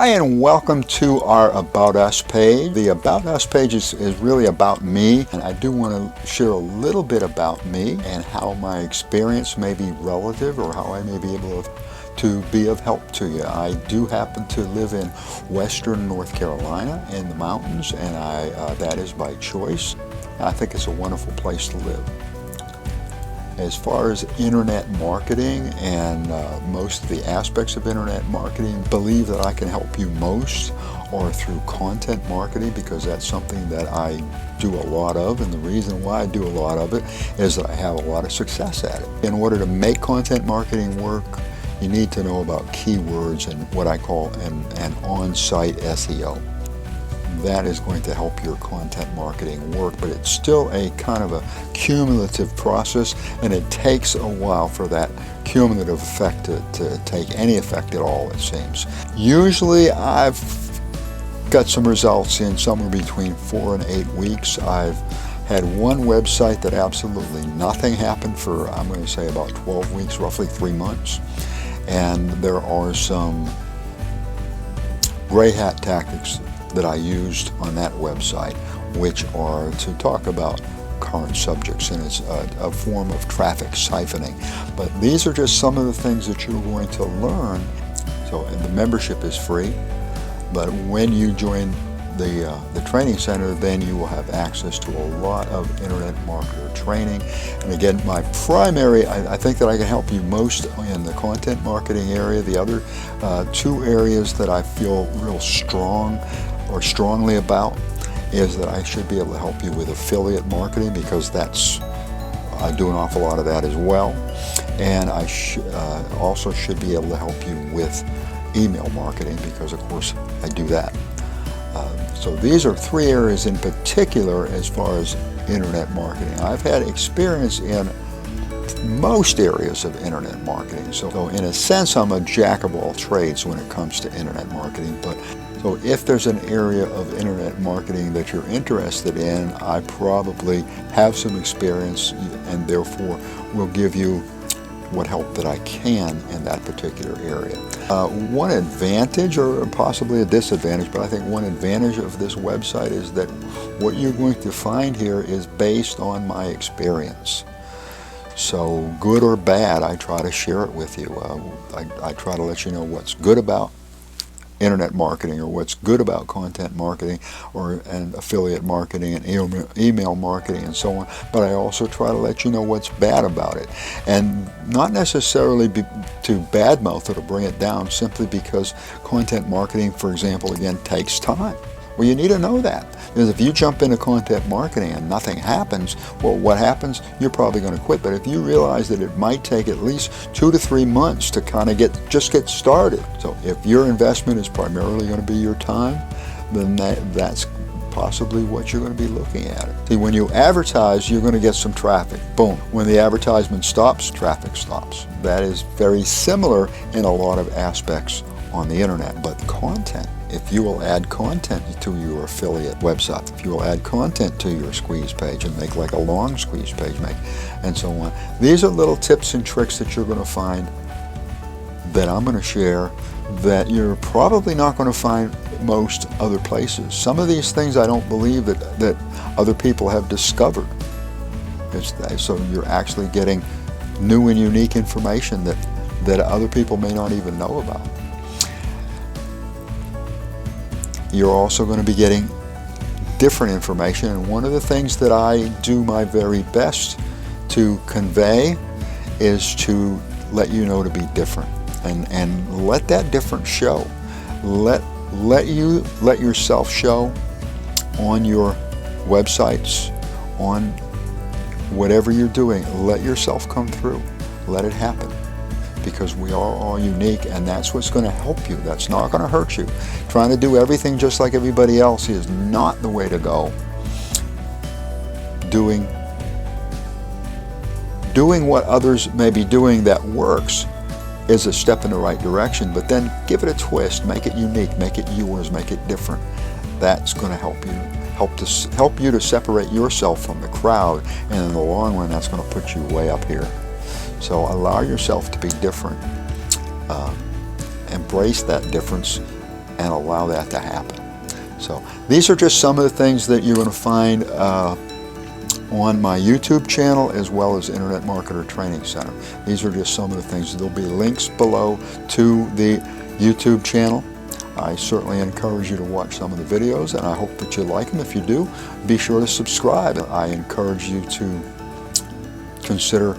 Hi and welcome to our About Us page. The About Us page is really about me, and I do want to share a little bit about me and how my experience may be relative or how I may be able to be of help to you. I do happen to live in western North Carolina in the mountains, and that is by choice. I think it's a wonderful place to live. As far as internet marketing and most of the aspects of internet marketing, believe that I can help you most or through content marketing, because that's something that I do a lot of, and the reason why I do a lot of it is that I have a lot of success at it. In order to make content marketing work, you need to know about keywords and what I call an on-site SEO. That is going to help your content marketing work, but it's still a kind of a cumulative process, and it takes a while for that cumulative effect to take any effect at all, it seems. Usually I've got some results in somewhere between 4 and 8 weeks. I've had one website that absolutely nothing happened for, I'm going to say, about 12 weeks, roughly 3 months. And there are some gray hat tactics that I used on that website, which are to talk about current subjects, and it's a form of traffic siphoning. But these are just some of the things that you're going to learn. So, and the membership is free, but when you join the training center, then you will have access to a lot of internet marketer training. And again, my primary, I think that I can help you most in the content marketing area. The other two areas that I feel real strongly about is that I should be able to help you with affiliate marketing, because I do an awful lot of that as well. And I also should be able to help you with email marketing, because of course I do that. So these are 3 areas in particular as far as internet marketing. I've had experience in most areas of internet marketing. So in a sense, I'm a jack of all trades when it comes to internet marketing. But so if there's an area of internet marketing that you're interested in, I probably have some experience and therefore will give you what help that I can in that particular area. One advantage, or possibly a disadvantage, but I think one advantage of this website is that what you're going to find here is based on my experience. So good or bad, I try to share it with you. I try to let you know what's good about internet marketing, or what's good about content marketing and affiliate marketing and email marketing and so on, but I also try to let you know what's bad about it, and not necessarily to badmouth it or bring it down, simply because content marketing, for example, again, takes time. Well, you need to know that, because if you jump into content marketing and nothing happens, well, what happens? You're probably going to quit. But if you realize that it might take at least 2 to 3 months to kind of just get started. So if your investment is primarily going to be your time, then that's possibly what you're going to be looking at. See, when you advertise, you're going to get some traffic. Boom. When the advertisement stops, traffic stops. That is very similar in a lot of aspects on the internet. But content, if you will add content to your affiliate website, if you will add content to your squeeze page and make like a long squeeze page, and so on. These are little tips and tricks that you're going to find, that I'm going to share, that you're probably not going to find most other places. Some of these things I don't believe that other people have discovered. So you're actually getting new and unique information that other people may not even know about. You're also going to be getting different information, and one of the things that I do my very best to convey is to let you know to be different, and let that difference show. Let yourself show on your websites, on whatever you're doing. Let yourself come through. Let it happen. Because we are all unique, and that's what's going to help you. That's not going to hurt you. Trying to do everything just like everybody else is not the way to go. Doing what others may be doing that works is a step in the right direction, but then give it a twist, make it unique, make it yours, make it different. That's going to help you to separate yourself from the crowd, and in the long run, that's going to put you way up here. So allow yourself to be different. Embrace that difference, and allow that to happen. So these are just some of the things that you're going to find on my YouTube channel as well as Internet Marketer Training Center. These are just some of the things. There'll be links below to the YouTube channel. I certainly encourage you to watch some of the videos, and I hope that you like them. If you do, be sure to subscribe. I encourage you to consider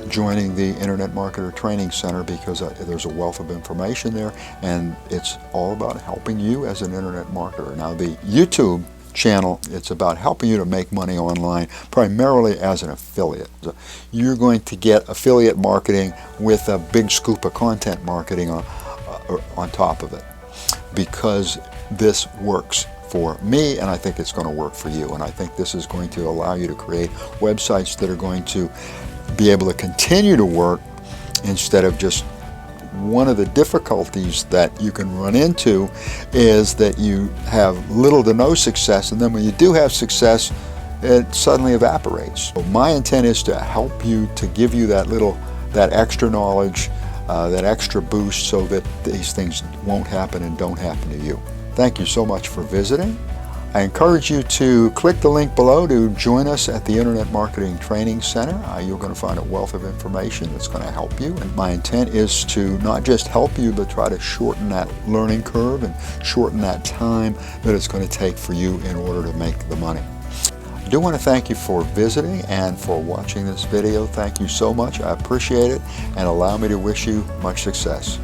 joining the Internet Marketer Training Center, because there's a wealth of information there, and it's all about helping you as an internet marketer. Now, the YouTube channel, it's about helping you to make money online, primarily as an affiliate. So you're going to get affiliate marketing with a big scoop of content marketing on top of it, because this works for me, and I think it's going to work for you. And I think this is going to allow you to create websites that are going to be able to continue to work, instead of just one of the difficulties that you can run into is that you have little to no success, and then when you do have success, it suddenly evaporates. So my intent is to help you, to give you that extra knowledge, that extra boost, so that these things won't happen and don't happen to you. Thank you so much for visiting. I encourage you to click the link below to join us at the Internet Marketing Training Center. You're going to find a wealth of information that's going to help you. And my intent is to not just help you, but try to shorten that learning curve and shorten that time that it's going to take for you in order to make the money. I do want to thank you for visiting and for watching this video. Thank you so much. I appreciate it, and allow me to wish you much success.